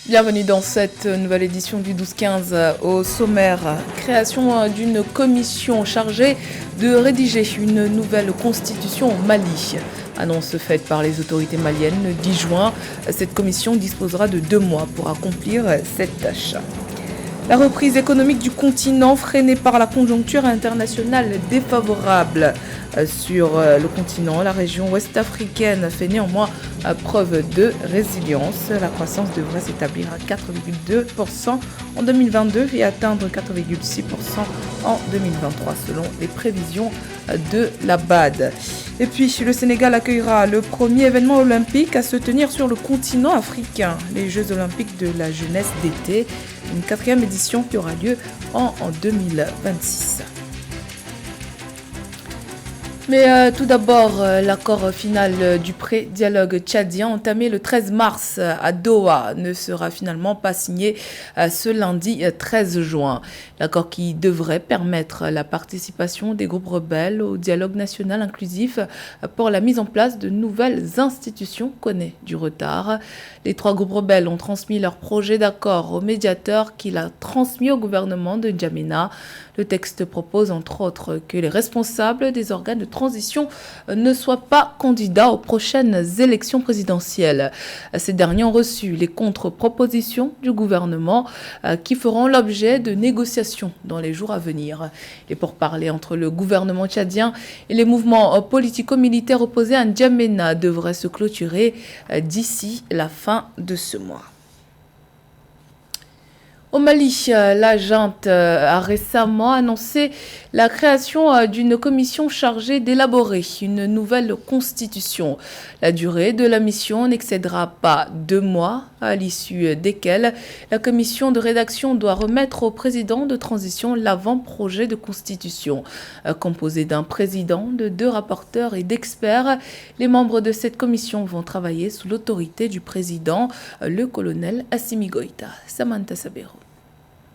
Bienvenue dans cette nouvelle édition du 12-15 au sommaire. Création d'une commission chargée de rédiger une nouvelle constitution au Mali. Annonce faite par les autorités maliennes le 10 juin. Cette commission disposera de 2 mois pour accomplir cette tâche. La reprise économique du continent freinée par la conjoncture internationale défavorable. Sur le continent, la région ouest africaine fait néanmoins preuve de résilience. La croissance devrait s'établir à 4,2% en 2022 et atteindre 4,6% en 2023 selon les prévisions de la BAD. Et puis le Sénégal accueillera le premier événement olympique à se tenir sur le continent africain, les Jeux olympiques de la jeunesse d'été, une 4e édition qui aura lieu en 2026. Mais tout d'abord, l'accord final du pré-dialogue tchadien entamé le 13 mars à Doha ne sera finalement pas signé ce lundi 13 juin. L'accord qui devrait permettre la participation des groupes rebelles au dialogue national inclusif pour la mise en place de nouvelles institutions connaît du retard. Les 3 groupes rebelles ont transmis leur projet d'accord au médiateur qui l'a transmis au gouvernement de N'Djamena. Le texte propose entre autres que les responsables des organes de transition ne soient pas candidats aux prochaines élections présidentielles. Ces derniers ont reçu les contre-propositions du gouvernement qui feront l'objet de négociations dans les jours à venir. Les pourparlers entre le gouvernement tchadien et les mouvements politico-militaires opposés à N'Djamena devraient se clôturer d'ici la fin de ce mois. Au Mali, la junte a récemment annoncé la création d'une commission chargée d'élaborer une nouvelle constitution. La durée de la mission n'excédera pas 2 mois, à l'issue desquels la commission de rédaction doit remettre au président de transition l'avant-projet de constitution. Composé d'un président, de 2 rapporteurs et d'experts, les membres de cette commission vont travailler sous l'autorité du président, le colonel Assimi Goïta. Samantha Sabero.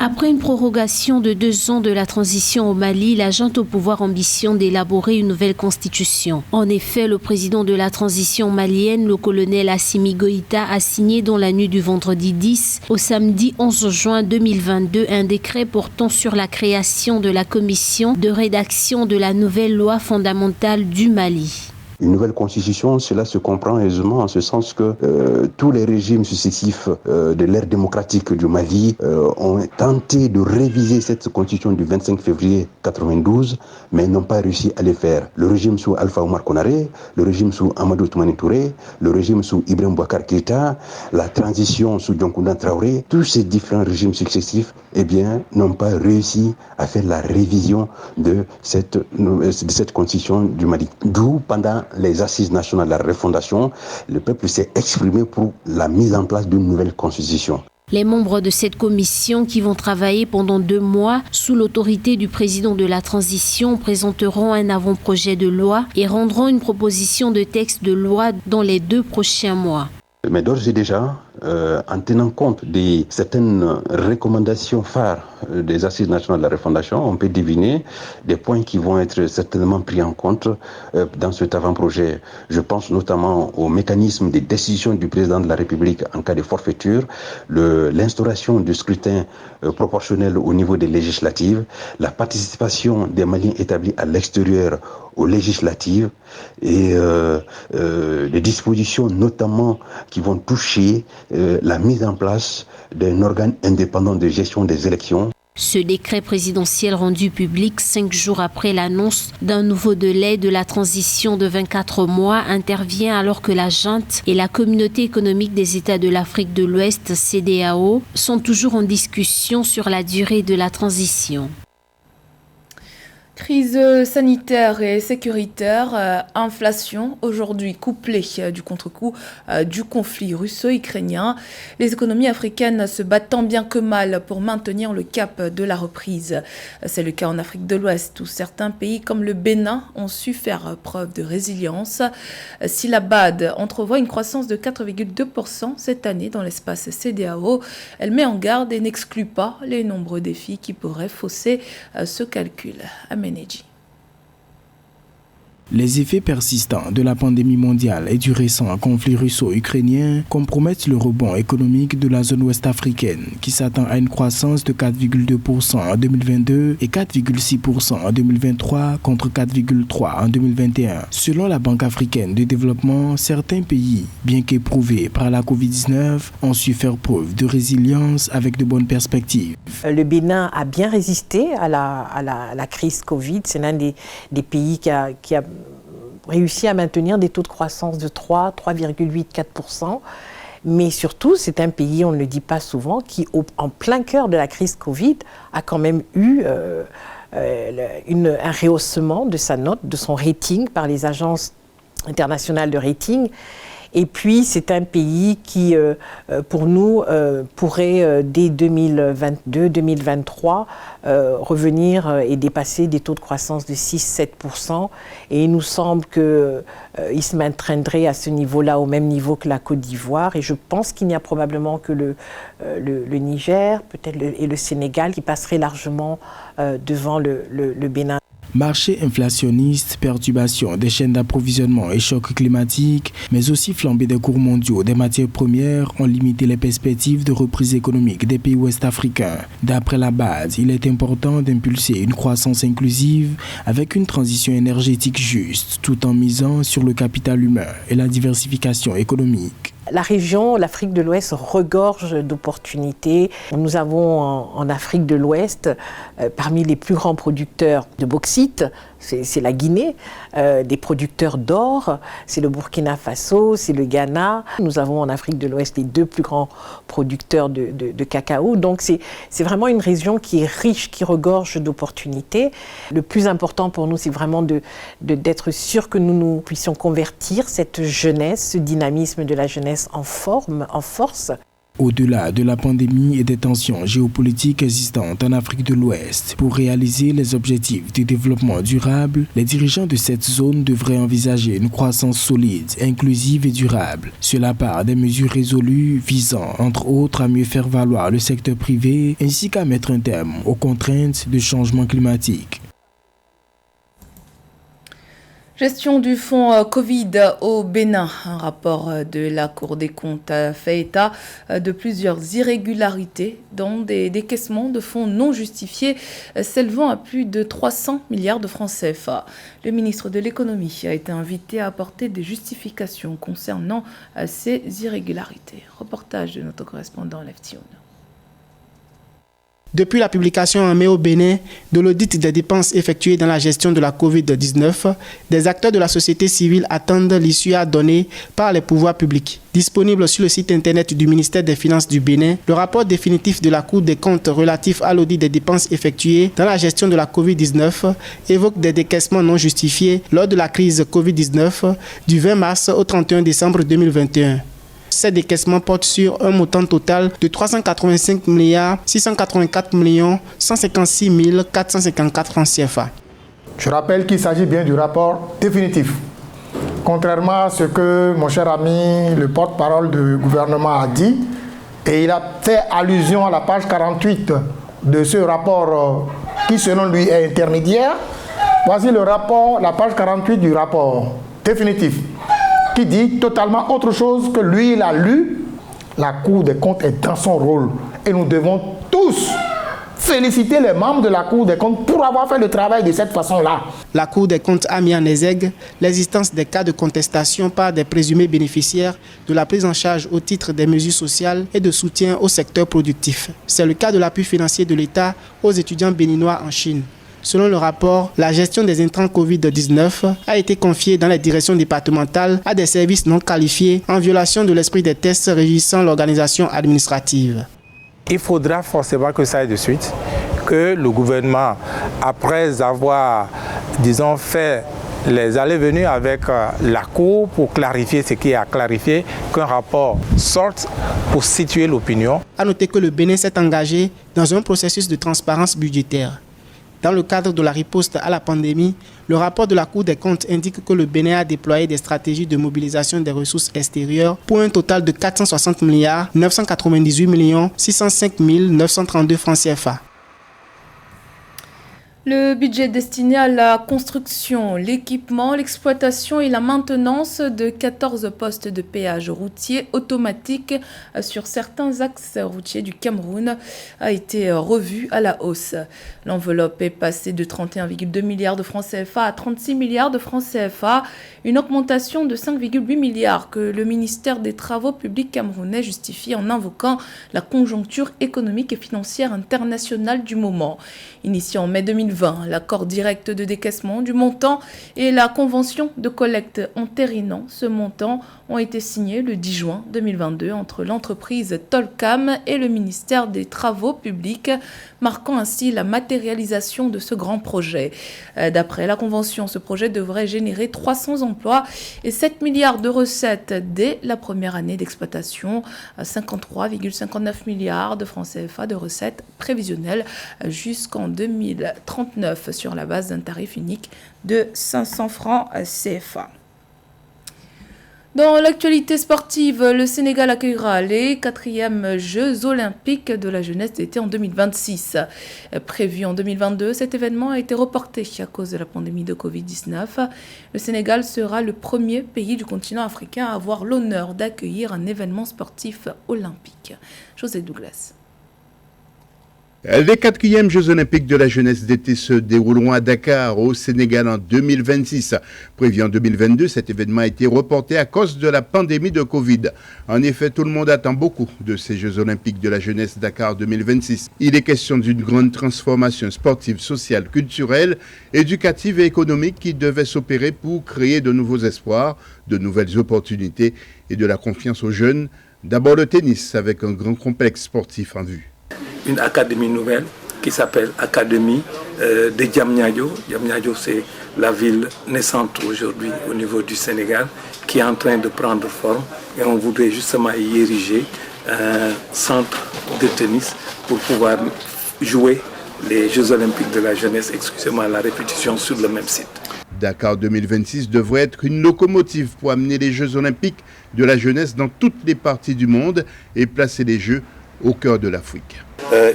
Après une prorogation de 2 ans de la transition au Mali, la junte au pouvoir ambitionne d'élaborer une nouvelle constitution. En effet, le président de la transition malienne, le colonel Assimi Goïta, a signé dans la nuit du vendredi 10 au samedi 11 juin 2022 un décret portant sur la création de la commission de rédaction de la nouvelle loi fondamentale du Mali. Une nouvelle constitution, cela se comprend aisément en ce sens que tous les régimes successifs de l'ère démocratique du Mali ont tenté de réviser cette constitution du 25 février 92, mais n'ont pas réussi à le faire. Le régime sous Alpha Oumar Konaré, le régime sous Amadou Toumani Touré, le régime sous Ibrahim Boubacar Keïta, la transition sous Dioncounda Traoré, tous ces différents régimes successifs n'ont pas réussi à faire la révision de cette constitution du Mali. D'où, pendant les assises nationales de la refondation, le peuple s'est exprimé pour la mise en place d'une nouvelle constitution. Les membres de cette commission qui vont travailler pendant 2 mois sous l'autorité du président de la transition présenteront un avant-projet de loi et rendront une proposition de texte de loi dans les 2 prochains mois. Mais d'ores et déjà, en tenant compte de certaines recommandations phares des assises nationales de la refondation, on peut deviner des points qui vont être certainement pris en compte dans cet avant-projet. Je pense notamment au mécanisme de décision du président de la République en cas de forfaiture, l'instauration du scrutin proportionnel au niveau des législatives, la participation des Maliens établis à l'extérieur aux législatives et les dispositions notamment qui vont toucher la mise en place d'un organe indépendant de gestion des élections. Ce décret présidentiel rendu public 5 jours après l'annonce d'un nouveau délai de la transition de 24 mois intervient alors que la junte et la communauté économique des États de l'Afrique de l'Ouest, CEDEAO, sont toujours en discussion sur la durée de la transition. Crise sanitaire et sécuritaire, inflation aujourd'hui couplée du contre-coup du conflit russo-ukrainien. Les économies africaines se battent tant bien que mal pour maintenir le cap de la reprise. C'est le cas en Afrique de l'Ouest où certains pays comme le Bénin ont su faire preuve de résilience. Si la BAD entrevoit une croissance de 4,2% cette année dans l'espace CEDEAO, elle met en garde et n'exclut pas les nombreux défis qui pourraient fausser ce calcul. Amen. Les effets persistants de la pandémie mondiale et du récent conflit russo-ukrainien compromettent le rebond économique de la zone ouest africaine qui s'attend à une croissance de 4,2% en 2022 et 4,6% en 2023 contre 4,3% en 2021. Selon la Banque africaine de développement, certains pays, bien qu'éprouvés par la COVID-19, ont su faire preuve de résilience avec de bonnes perspectives. Le Bénin a bien résisté à la crise Covid. C'est l'un des pays qui a réussi à maintenir des taux de croissance de 3,8, 4%. Mais surtout, c'est un pays, on ne le dit pas souvent, qui, en plein cœur de la crise Covid, a quand même eu un rehaussement de sa note, de son rating par les agences internationales de rating. Et puis, c'est un pays qui, pour nous, pourrait, dès 2022-2023, revenir et dépasser des taux de croissance de 6-7%. Et il nous semble qu'il se maintiendrait à ce niveau-là, au même niveau que la Côte d'Ivoire. Et je pense qu'il n'y a probablement que le Niger, peut-être et le Sénégal, qui passeraient largement devant le Bénin. Marché inflationniste, perturbation des chaînes d'approvisionnement et choc climatique, mais aussi flambée des cours mondiaux des matières premières ont limité les perspectives de reprise économique des pays ouest africains. D'après la base, il est important d'impulser une croissance inclusive avec une transition énergétique juste, tout en misant sur le capital humain et la diversification économique. La région, l'Afrique de l'Ouest, regorge d'opportunités. Nous avons en Afrique de l'Ouest, parmi les plus grands producteurs de bauxite, c'est la Guinée, des producteurs d'or, c'est le Burkina Faso, c'est le Ghana. Nous avons en Afrique de l'Ouest les deux plus grands producteurs de cacao. Donc c'est vraiment une région qui est riche, qui regorge d'opportunités. Le plus important pour nous, c'est vraiment d'être sûr que nous puissions convertir cette jeunesse, ce dynamisme de la jeunesse en force. Au-delà de la pandémie et des tensions géopolitiques existantes en Afrique de l'Ouest, pour réaliser les objectifs du développement durable, les dirigeants de cette zone devraient envisager une croissance solide, inclusive et durable. Cela part des mesures résolues visant, entre autres, à mieux faire valoir le secteur privé ainsi qu'à mettre un terme aux contraintes de changement climatique. Gestion du fonds Covid au Bénin. Un rapport de la Cour des comptes fait état de plusieurs irrégularités, dont des décaissements de fonds non justifiés s'élevant à plus de 300 milliards de francs CFA. Le ministre de l'économie a été invité à apporter des justifications concernant ces irrégularités. Reportage de notre correspondant Leftion. Depuis la publication en mai au Bénin de l'audit des dépenses effectuées dans la gestion de la COVID-19, des acteurs de la société civile attendent l'issue à donner par les pouvoirs publics. Disponible sur le site internet du ministère des Finances du Bénin, le rapport définitif de la Cour des comptes relatif à l'audit des dépenses effectuées dans la gestion de la COVID-19 évoque des décaissements non justifiés lors de la crise COVID-19 du 20 mars au 31 décembre 2021. Ces décaissements portent sur un montant total de 385 684 156 454 francs CFA. Je rappelle qu'il s'agit bien du rapport définitif. Contrairement à ce que mon cher ami, le porte-parole du gouvernement a dit, et il a fait allusion à la page 48 de ce rapport qui selon lui est intermédiaire. Voici le rapport, la page 48 du rapport définitif, qui dit totalement autre chose que lui, il a lu. La Cour des comptes est dans son rôle. Et nous devons tous féliciter les membres de la Cour des comptes pour avoir fait le travail de cette façon-là. La Cour des comptes a mis en exergue l'existence des cas de contestation par des présumés bénéficiaires de la prise en charge au titre des mesures sociales et de soutien au secteur productif. C'est le cas de l'appui financier de l'État aux étudiants béninois en Chine. Selon le rapport, la gestion des intrants Covid-19 a été confiée dans les directions départementales à des services non qualifiés en violation de l'esprit des tests régissant l'organisation administrative. Il faudra forcément que ça aille de suite, que le gouvernement, après avoir, disons, fait les allées-venues avec la Cour pour clarifier ce qui est à clarifier, qu'un rapport sorte pour situer l'opinion. À noter que le Bénin s'est engagé dans un processus de transparence budgétaire. Dans le cadre de la riposte à la pandémie, le rapport de la Cour des comptes indique que le Bénin a déployé des stratégies de mobilisation des ressources extérieures pour un total de 460 998 605 932 francs CFA. Le budget destiné à la construction, l'équipement, l'exploitation et la maintenance de 14 postes de péage routier automatiques sur certains axes routiers du Cameroun a été revu à la hausse. L'enveloppe est passée de 31,2 milliards de francs CFA à 36 milliards de francs CFA, une augmentation de 5,8 milliards que le ministère des Travaux publics camerounais justifie en invoquant la conjoncture économique et financière internationale du moment. Initié en mai 2020, l'accord direct de décaissement du montant et la convention de collecte entérinant ce montant ont été signés le 10 juin 2022 entre l'entreprise Tolcam et le ministère des Travaux publics, marquant ainsi la matérialisation de ce grand projet. D'après la convention, ce projet devrait générer 300 emplois et 7 milliards de recettes dès la première année d'exploitation, 53,59 milliards de francs CFA de recettes prévisionnelles jusqu'en 2039 sur la base d'un tarif unique de 500 francs CFA. Dans l'actualité sportive, le Sénégal accueillera les 4e Jeux olympiques de la jeunesse d'été en 2026. Prévu en 2022, cet événement a été reporté à cause de la pandémie de Covid-19. Le Sénégal sera le premier pays du continent africain à avoir l'honneur d'accueillir un événement sportif olympique. José Douglas. Les 4e Jeux olympiques de la jeunesse d'été se dérouleront à Dakar, au Sénégal, en 2026. Prévu en 2022, cet événement a été reporté à cause de la pandémie de Covid. En effet, tout le monde attend beaucoup de ces Jeux olympiques de la jeunesse Dakar 2026. Il est question d'une grande transformation sportive, sociale, culturelle, éducative et économique qui devait s'opérer pour créer de nouveaux espoirs, de nouvelles opportunités et de la confiance aux jeunes. D'abord le tennis, avec un grand complexe sportif en vue. Une académie nouvelle qui s'appelle Académie de Diamniadio. Diamniadio, c'est la ville naissante aujourd'hui au niveau du Sénégal qui est en train de prendre forme et on voudrait justement y ériger un centre de tennis pour pouvoir jouer les Jeux olympiques de la jeunesse, excusez-moi la répétition, sur le même site. Dakar 2026 devrait être une locomotive pour amener les Jeux olympiques de la jeunesse dans toutes les parties du monde et placer les Jeux au cœur de l'Afrique.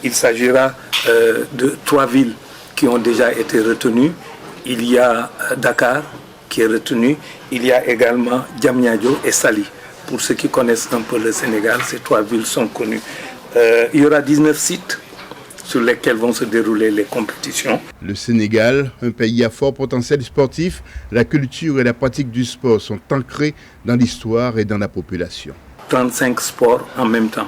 Il s'agira de 3 villes qui ont déjà été retenues. Il y a Dakar qui est retenu, il y a également Diamniadio et Saly. Pour ceux qui connaissent un peu le Sénégal, ces 3 villes sont connues. Il y aura 19 sites sur lesquels vont se dérouler les compétitions. Le Sénégal, un pays à fort potentiel sportif, la culture et la pratique du sport sont ancrés dans l'histoire et dans la population. 35 sports en même temps.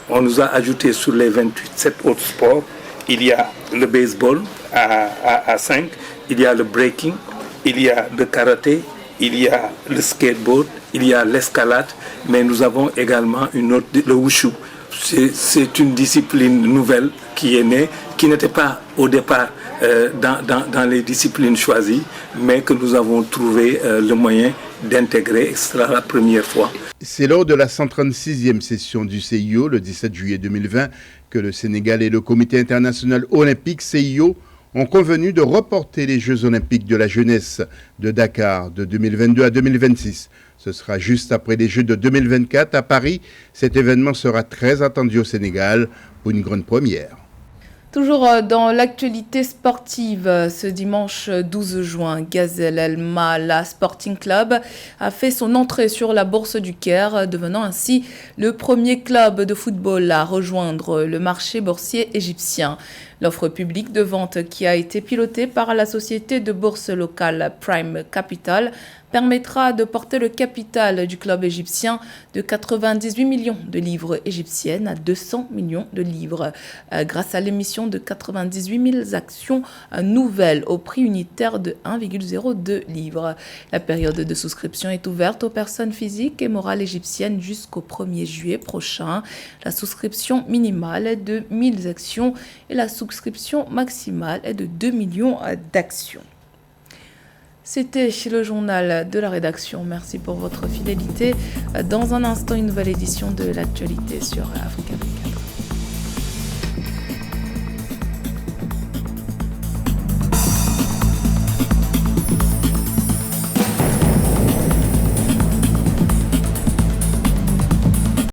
On nous a ajouté sur les 28, 7 autres sports. Il y a le baseball à 5, il y a le breaking, il y a le karaté, il y a le skateboard, il y a l'escalade, mais nous avons également une autre, le wushu. C'est une discipline nouvelle qui est née, qui n'était pas au départ dans les disciplines choisies, mais que nous avons trouvé le moyen d'intégrer. Ce sera la première fois. C'est lors de la 136e session du CIO, le 17 juillet 2020, que le Sénégal et le Comité international olympique CIO ont convenu de reporter les Jeux olympiques de la jeunesse de Dakar de 2022 à 2026. Ce sera juste après les Jeux de 2024 à Paris. Cet événement sera très attendu au Sénégal pour une grande première. Toujours dans l'actualité sportive, ce dimanche 12 juin, Gazelle El Mala Sporting Club a fait son entrée sur la bourse du Caire, devenant ainsi le premier club de football à rejoindre le marché boursier égyptien. L'offre publique de vente qui a été pilotée par la société de bourse locale Prime Capital permettra de porter le capital du club égyptien de 98 millions de livres égyptiennes à 200 millions de livres grâce à l'émission de 98 000 actions nouvelles au prix unitaire de 1,02 livres. La période de souscription est ouverte aux personnes physiques et morales égyptiennes jusqu'au 1er juillet prochain. La souscription minimale est de 1000 actions et la souscription maximale est de 2 millions d'actions. C'était le journal de la rédaction. Merci pour votre fidélité. Dans un instant, une nouvelle édition de l'actualité sur Africa 24.